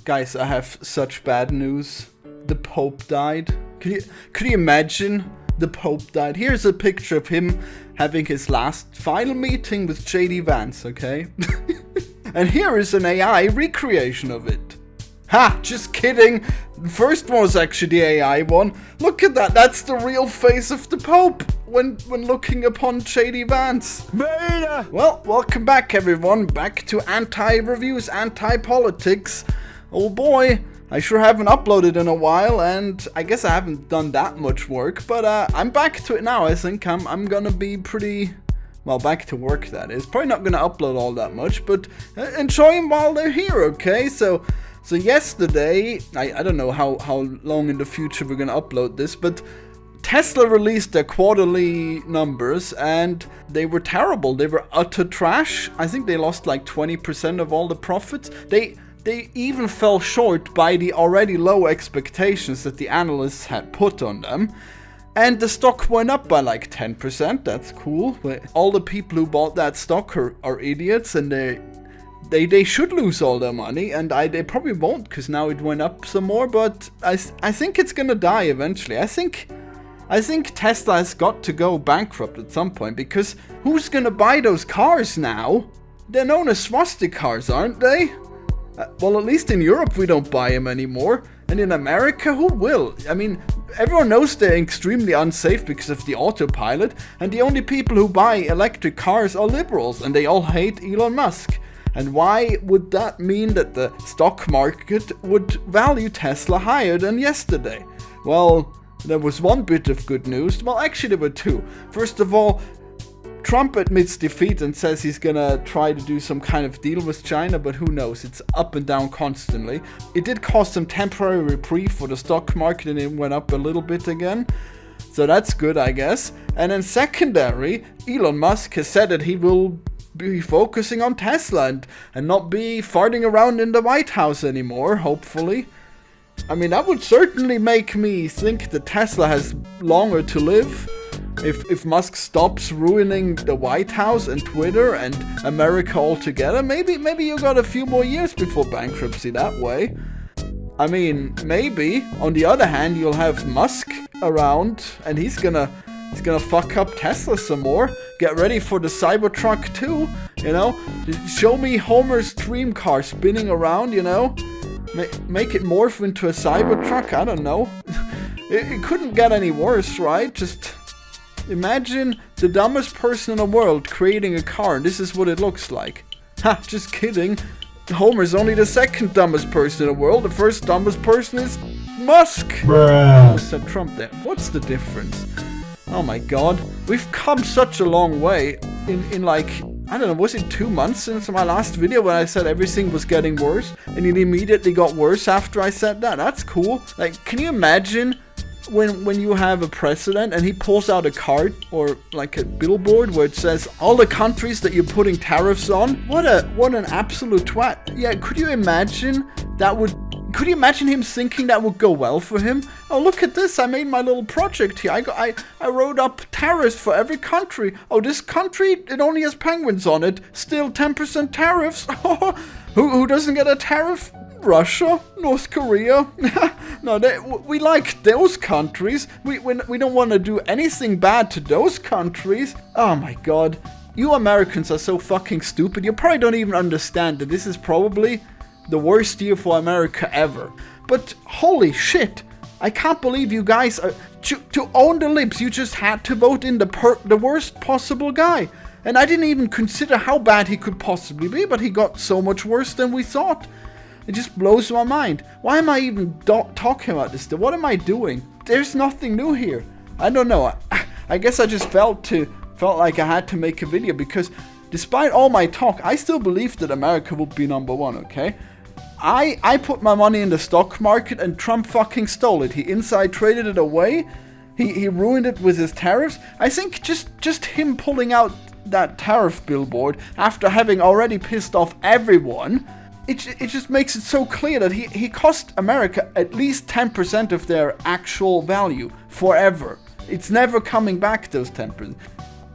Guys, I have such bad news. The Pope died. Could you imagine? The Pope died. Here's a picture of him having his last final meeting with JD Vance, okay? And here is an AI recreation of it. Ha! Just kidding. The first one was actually the AI one. Look at that. That's the real face of the Pope when looking upon JD Vance. Beta! Well, welcome back, everyone. Back to anti-reviews, anti-politics. Oh boy, I sure haven't uploaded in a while, and I guess I haven't done that much work, but I'm back to it now. I think I'm gonna be pretty... well, back to work, that is. Probably not gonna upload all that much, but enjoy them while they're here, okay? So yesterday, I don't know how long in the future we're gonna upload this, but Tesla released their quarterly numbers and they were terrible. They were utter trash. I think they lost like 20% of all the profits. They even fell short by the already low expectations that the analysts had put on them. And the stock went up by like 10%. That's cool. But all the people who bought that stock are idiots, and they should lose all their money, and they probably won't, because now it went up some more, but I think it's gonna die eventually. I think Tesla has got to go bankrupt at some point, because who's gonna buy those cars now? They're known as swastika cars, aren't they? Well, at least in Europe we don't buy them anymore, and in America, who will? I mean, everyone knows they're extremely unsafe because of the autopilot, and the only people who buy electric cars are liberals, and they all hate Elon Musk. And why would that mean that the stock market would value Tesla higher than yesterday? Well, there was one bit of good news. Well, actually there were two. First of all, Trump admits defeat and says he's gonna try to do some kind of deal with China, but who knows, it's up and down constantly. It did cause some temporary reprieve for the stock market, and it went up a little bit again. So that's good, I guess. And then secondary, Elon Musk has said that he will be focusing on Tesla and not be farting around in the White House anymore, hopefully. I mean, that would certainly make me think that Tesla has longer to live if Musk stops ruining the White House and Twitter and America altogether. Maybe you got a few more years before bankruptcy that way. I mean, maybe. On the other hand, you'll have Musk around, and he's gonna fuck up Tesla some more. Get ready for the Cybertruck too, you know? Show me Homer's dream car spinning around, you know? Make it morph into a Cybertruck, I don't know. It couldn't get any worse, right? Just imagine the dumbest person in the world creating a car, and this is what it looks like. Ha, just kidding. Homer's only the second dumbest person in the world. The first dumbest person is Musk. Bruh. I said Trump there. What's the difference? Oh my god, we've come such a long way in like, I don't know, was it 2 months since my last video when I said everything was getting worse, and it immediately got worse after I said that? That's cool. Like, can you imagine when you have a president and he pulls out a card or like a billboard where it says all the countries that you're putting tariffs on? What an absolute twat. Yeah, could you imagine him thinking that would go well for him? Oh, look at this, I made my little project here. I wrote up tariffs for every country. Oh, this country, it only has penguins on it. Still 10% tariffs. Who doesn't get a tariff? Russia, North Korea. No, we like those countries. We don't want to do anything bad to those countries. Oh my god. You Americans are so fucking stupid. You probably don't even understand that this is probably the worst year for America ever. But holy shit, I can't believe you guys are, to own the libs, you just had to vote in the worst possible guy. And I didn't even consider how bad he could possibly be, but he got so much worse than we thought. It just blows my mind. Why am I even talking about this? What am I doing? There's nothing new here. I don't know. I guess I just felt like I had to make a video, because despite all my talk, I still believe that America will be number one, okay? I put my money in the stock market and Trump fucking stole it. He inside traded it away. He ruined it with his tariffs. I think just him pulling out that tariff billboard after having already pissed off everyone, it just makes it so clear that he cost America at least 10% of their actual value forever. It's never coming back, those 10%.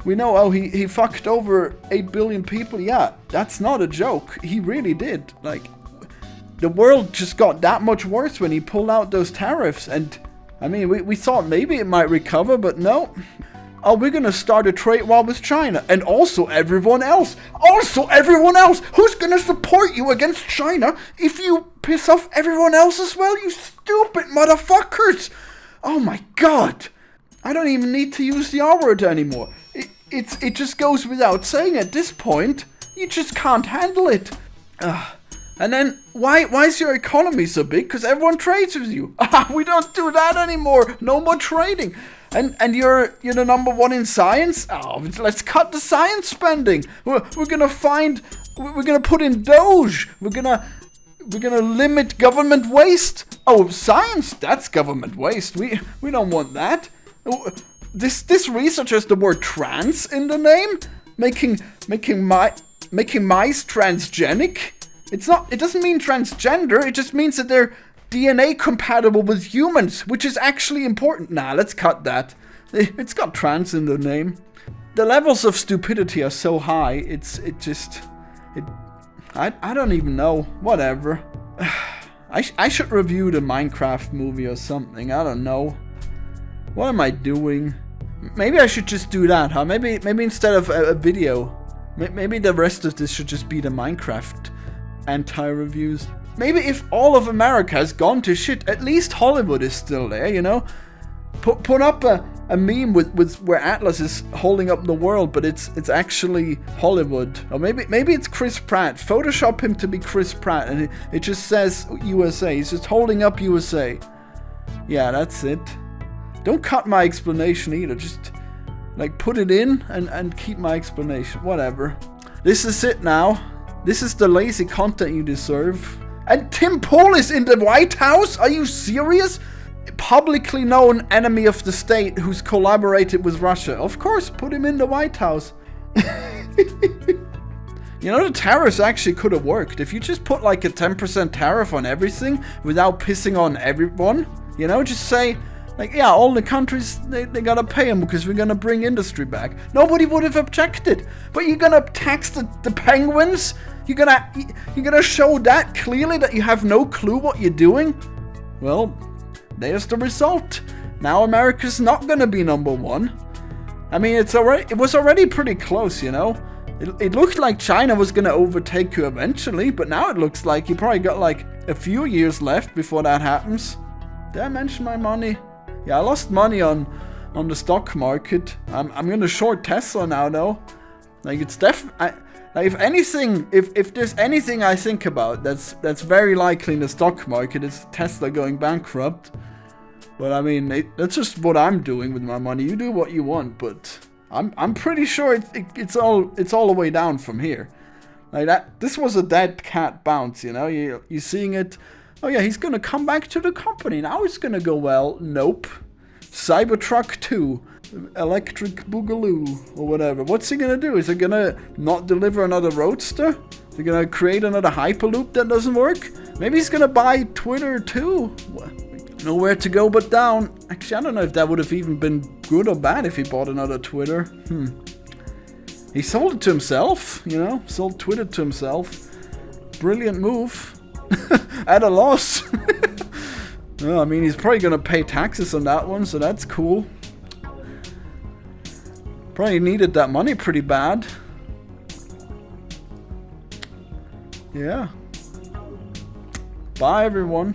We know, oh, he fucked over 8 billion people. Yeah, that's not a joke. He really did. Like, the world just got that much worse when he pulled out those tariffs. And I mean, we thought maybe it might recover, but no. Oh, we're gonna start a trade war with China, and also everyone else. Also everyone else! Who's gonna support you against China if you piss off everyone else as well, you stupid motherfuckers! Oh my god! I don't even need to use the R word anymore. It just goes without saying at this point, you just can't handle it. And then, why is your economy so big? Because everyone trades with you. We don't do that anymore. No more trading. And you're the number one in science? Oh, let's cut the science spending. We're gonna put in Doge. We're gonna limit government waste. Oh, science, that's government waste. We don't want that. This research has the word trans in the name, making mice transgenic. It doesn't mean transgender, it just means that they're DNA compatible with humans, which is actually important. Nah, let's cut that. It's got trans in the name. The levels of stupidity are so high, I don't even know. Whatever. I should review the Minecraft movie or something, I don't know. What am I doing? Maybe I should just do that, huh? Maybe instead of a video, maybe the rest of this should just be the Minecraft anti-reviews. Maybe if all of America has gone to shit, at least Hollywood is still there, you know? Put up a meme with where Atlas is holding up the world, but it's actually Hollywood. Or maybe it's Chris Pratt. Photoshop him to be Chris Pratt, and it just says USA. He's just holding up USA. Yeah, that's it. Don't cut my explanation either. Just like put it in and keep my explanation. Whatever. This is it now. This is the lazy content you deserve. And Tim Pool is in the White House? Are you serious? Publicly known enemy of the state who's collaborated with Russia. Of course, put him in the White House. You know, the tariffs actually could have worked. If you just put like a 10% tariff on everything without pissing on everyone, you know, just say, like, yeah, all the countries, they gotta pay them because we're gonna bring industry back. Nobody would have objected. But you're gonna tax the penguins? You're gonna show that clearly that you have no clue what you're doing? Well, there's the result. Now America's not gonna be number one. I mean, it was already pretty close, you know? It looked like China was gonna overtake you eventually, but now it looks like you probably got like a few years left before that happens. Did I mention my money? Yeah, I lost money on the stock market. I'm gonna short Tesla now though. Like it's if anything, if there's anything I think about that's very likely in the stock market, it's Tesla going bankrupt. But I mean, that's just what I'm doing with my money. You do what you want, but I'm pretty sure it's all the way down from here. Like that. This was a dead cat bounce, you know. You seeing it? Oh yeah, he's gonna come back to the company. Now it's gonna go well. Nope. Cybertruck 2. Electric Boogaloo. Or whatever. What's he gonna do? Is he gonna not deliver another Roadster? Is he gonna create another Hyperloop that doesn't work? Maybe he's gonna buy Twitter too. Nowhere to go but down. Actually, I don't know if that would have even been good or bad if he bought another Twitter. He sold it to himself, you know? Sold Twitter to himself. Brilliant move. At a loss. Well, I mean, he's probably gonna pay taxes on that one, so that's cool. Probably needed that money pretty bad. Yeah. Bye, everyone.